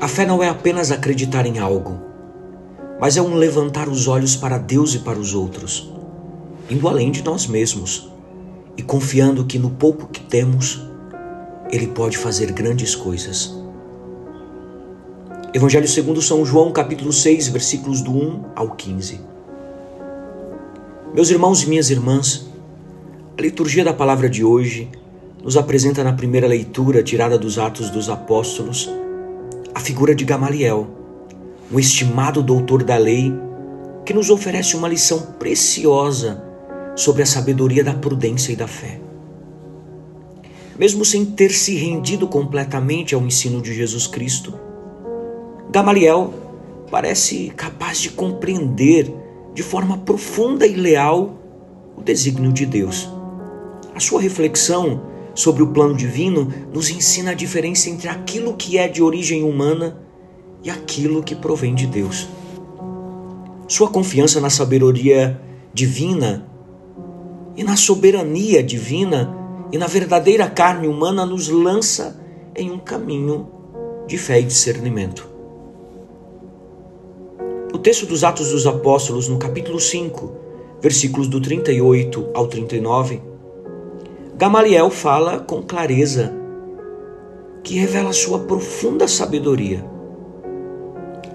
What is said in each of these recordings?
A fé não é apenas acreditar em algo, mas é um levantar os olhos para Deus e para os outros, indo além de nós mesmos e confiando que no pouco que temos, Ele pode fazer grandes coisas. Evangelho segundo São João, capítulo 6, versículos do 1 ao 15. Meus irmãos e minhas irmãs, a liturgia da palavra de hoje nos apresenta na primeira leitura, tirada dos Atos dos Apóstolos, a figura de Gamaliel, um estimado doutor da lei, que nos oferece uma lição preciosa sobre a sabedoria da prudência e da fé. Mesmo sem ter se rendido completamente ao ensino de Jesus Cristo, Gamaliel parece capaz de compreender de forma profunda e leal o desígnio de Deus. A sua reflexão sobre o plano divino nos ensina a diferença entre aquilo que é de origem humana e aquilo que provém de Deus. Sua confiança na sabedoria divina e na soberania divina e na verdadeira carne humana nos lança em um caminho de fé e discernimento. O texto dos Atos dos Apóstolos, no capítulo 5, versículos do 38 ao 39, Gamaliel fala com clareza, que revela sua profunda sabedoria.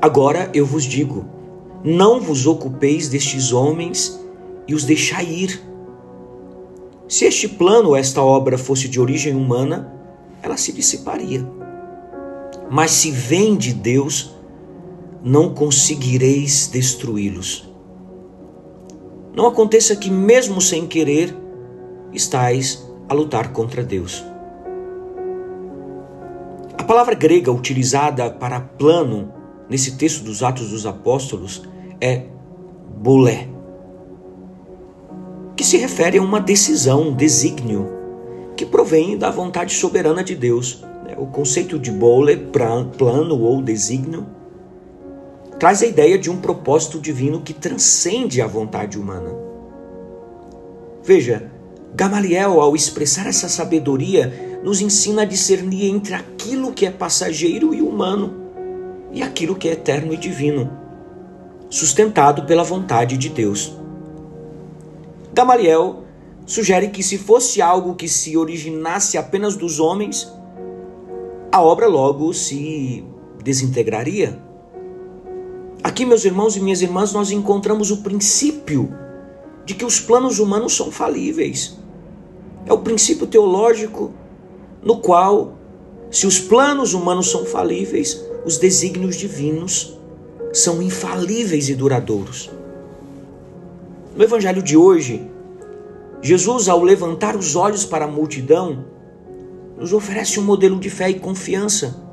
Agora eu vos digo, não vos ocupeis destes homens e os deixai ir. Se este plano ou esta obra fosse de origem humana, ela se dissiparia. Mas se vem de Deus, não conseguireis destruí-los. Não aconteça que, mesmo sem querer, estais a lutar contra Deus. A palavra grega utilizada para plano nesse texto dos Atos dos Apóstolos é bolé, que se refere a uma decisão, um desígnio, que provém da vontade soberana de Deus. O conceito de bolé, plano ou desígnio, traz a ideia de um propósito divino que transcende a vontade humana. Veja, Gamaliel, ao expressar essa sabedoria, nos ensina a discernir entre aquilo que é passageiro e humano e aquilo que é eterno e divino, sustentado pela vontade de Deus. Gamaliel sugere que se fosse algo que se originasse apenas dos homens, a obra logo se desintegraria. Aqui, meus irmãos e minhas irmãs, nós encontramos o princípio de que os planos humanos são falíveis. É o princípio teológico no qual, se os planos humanos são falíveis, os desígnios divinos são infalíveis e duradouros. No Evangelho de hoje, Jesus, ao levantar os olhos para a multidão, nos oferece um modelo de fé e confiança,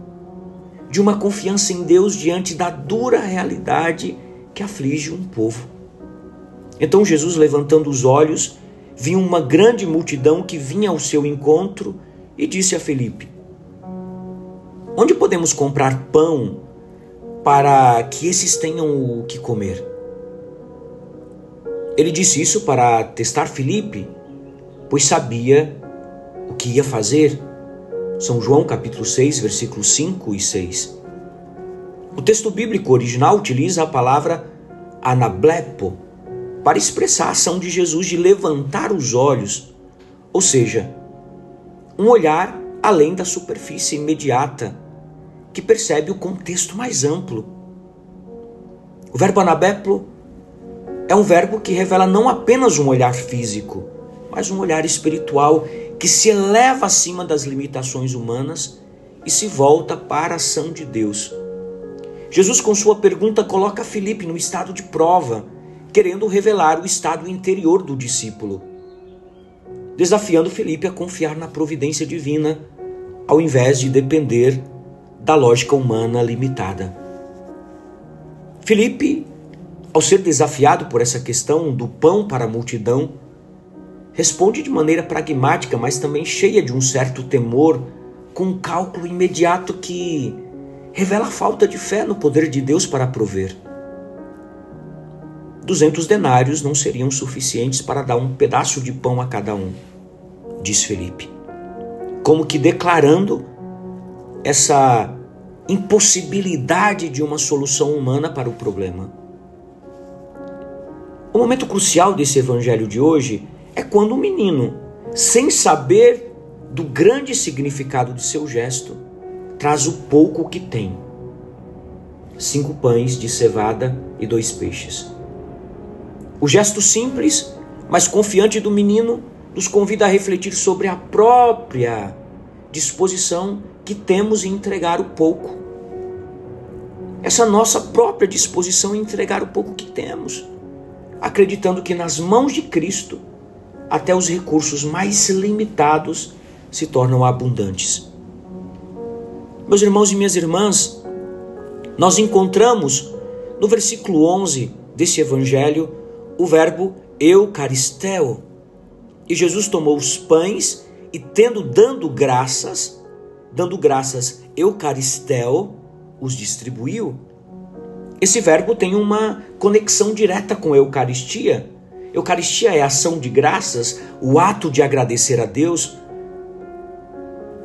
de uma confiança em Deus diante da dura realidade que aflige um povo. Então Jesus, levantando os olhos, viu uma grande multidão que vinha ao seu encontro e disse a Filipe: onde podemos comprar pão para que esses tenham o que comer? Ele disse isso para testar Filipe, pois sabia o que ia fazer. São João capítulo 6, versículos 5 e 6. O texto bíblico original utiliza a palavra anablepo para expressar a ação de Jesus de levantar os olhos, ou seja, um olhar além da superfície imediata, que percebe o contexto mais amplo. O verbo anablepo é um verbo que revela não apenas um olhar físico, mas um olhar espiritual que se eleva acima das limitações humanas e se volta para a ação de Deus. Jesus, com sua pergunta, coloca Filipe no estado de prova, querendo revelar o estado interior do discípulo, desafiando Filipe a confiar na providência divina, ao invés de depender da lógica humana limitada. Filipe, ao ser desafiado por essa questão do pão para a multidão, responde de maneira pragmática, mas também cheia de um certo temor, com um cálculo imediato que revela a falta de fé no poder de Deus para prover. 200 denários não seriam suficientes para dar um pedaço de pão a cada um, diz Filipe, como que declarando essa impossibilidade de uma solução humana para o problema. O momento crucial desse evangelho de hoje é quando o menino, sem saber do grande significado de seu gesto, traz o pouco que tem: 5 pães de cevada e 2 peixes. O gesto simples, mas confiante do menino nos convida a refletir sobre a própria disposição que temos em entregar o pouco. Essa nossa própria disposição em entregar o pouco que temos, acreditando que nas mãos de Cristo, até os recursos mais limitados se tornam abundantes. Meus irmãos e minhas irmãs, nós encontramos no versículo 11 desse evangelho o verbo eucaristeo. E Jesus tomou os pães e dando graças, eucaristeo, os distribuiu. Esse verbo tem uma conexão direta com a Eucaristia. Eucaristia é a ação de graças, o ato de agradecer a Deus.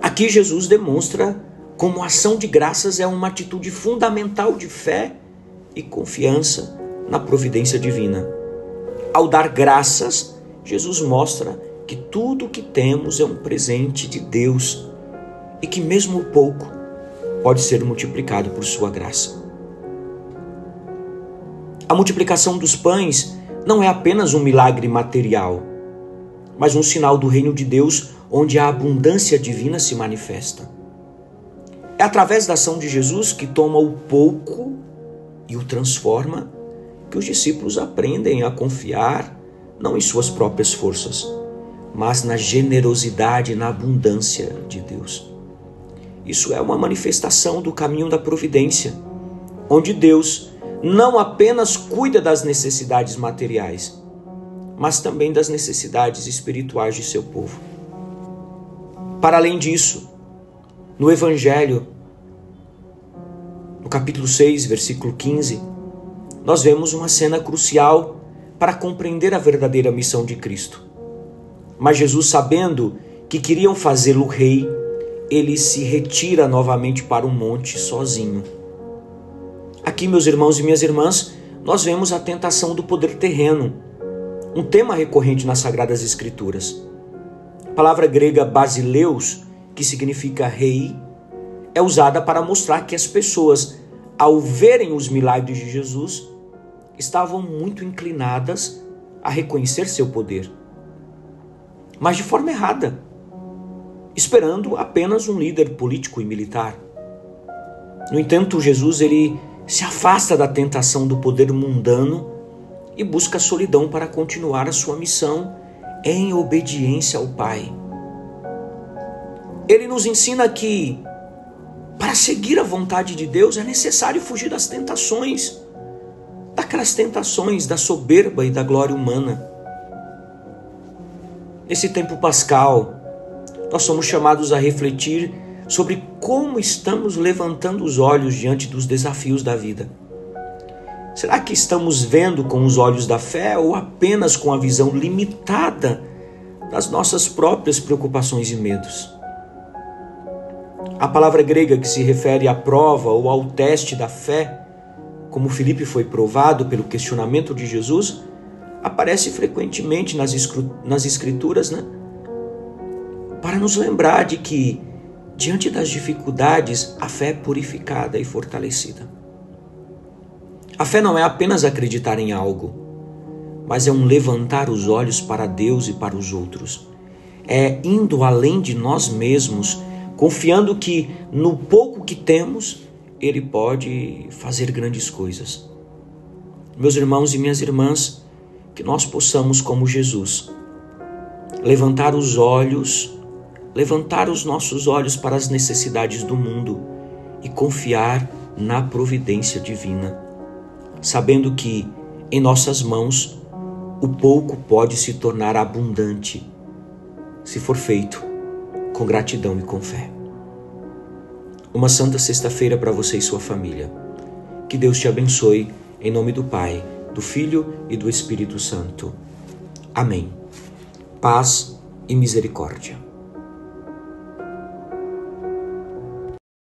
Aqui Jesus demonstra como a ação de graças é uma atitude fundamental de fé e confiança na providência divina. Ao dar graças, Jesus mostra que tudo o que temos é um presente de Deus e que mesmo o pouco pode ser multiplicado por sua graça. A multiplicação dos pães não é apenas um milagre material, mas um sinal do reino de Deus onde a abundância divina se manifesta. É através da ação de Jesus, que toma o pouco e o transforma, que os discípulos aprendem a confiar não em suas próprias forças, mas na generosidade e na abundância de Deus. Isso é uma manifestação do caminho da providência, onde Deus não apenas cuida das necessidades materiais, mas também das necessidades espirituais de seu povo. Para além disso, no Evangelho, no capítulo 6, versículo 15, nós vemos uma cena crucial para compreender a verdadeira missão de Cristo. Mas Jesus, sabendo que queriam fazê-lo rei, ele se retira novamente para um monte sozinho. Aqui, meus irmãos e minhas irmãs, nós vemos a tentação do poder terreno, um tema recorrente nas Sagradas Escrituras. A palavra grega basileus, que significa rei, é usada para mostrar que as pessoas, ao verem os milagres de Jesus, estavam muito inclinadas a reconhecer seu poder, mas de forma errada, esperando apenas um líder político e militar. No entanto, Jesus ele se afasta da tentação do poder mundano e busca a solidão para continuar a sua missão em obediência ao Pai. Ele nos ensina que para seguir a vontade de Deus é necessário fugir das tentações, daquelas tentações da soberba e da glória humana. Nesse tempo pascal, nós somos chamados a refletir sobre como estamos levantando os olhos diante dos desafios da vida. Será que estamos vendo com os olhos da fé ou apenas com a visão limitada das nossas próprias preocupações e medos? A palavra grega que se refere à prova ou ao teste da fé, como Filipe foi provado pelo questionamento de Jesus, aparece frequentemente nas Escrituras, para nos lembrar de que, diante das dificuldades, a fé é purificada e fortalecida. A fé não é apenas acreditar em algo, mas é um levantar os olhos para Deus e para os outros. É indo além de nós mesmos, confiando que no pouco que temos, Ele pode fazer grandes coisas. Meus irmãos e minhas irmãs, que nós possamos, como Jesus, levantar os nossos olhos para as necessidades do mundo e confiar na providência divina, sabendo que em nossas mãos o pouco pode se tornar abundante, se for feito com gratidão e com fé. Uma santa sexta-feira para você e sua família. Que Deus te abençoe, em nome do Pai, do Filho e do Espírito Santo. Amém. Paz e misericórdia.